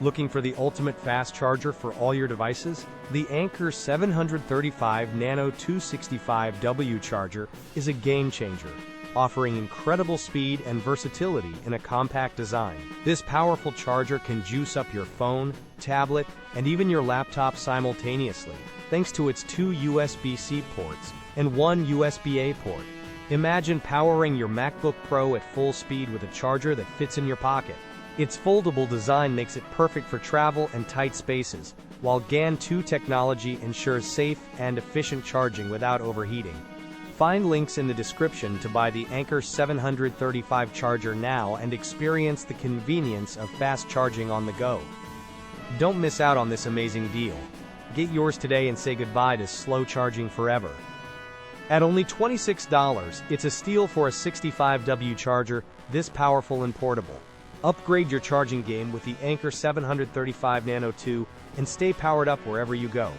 Looking for the ultimate fast charger for all your devices? The Anker 735 Nano 265W charger is a game changer, offering incredible speed and versatility in a compact design. This powerful charger can juice up your phone, tablet, and even your laptop simultaneously, thanks to its 2 USB-C ports and 1 USB-A port. Imagine powering your MacBook Pro at full speed with a charger that fits in your pocket. Its foldable design makes it perfect for travel and tight spaces, while GaN II technology ensures safe and efficient charging without overheating. Find links in the description to buy the Anker 735 charger now and experience the convenience of fast charging on the go. Don't miss out on this amazing deal. Get yours today and say goodbye to slow charging forever. At only $26, it's a steal for a 65W charger this powerful and portable. Upgrade your charging game with the Anker 735 Nano II and stay powered up wherever you go.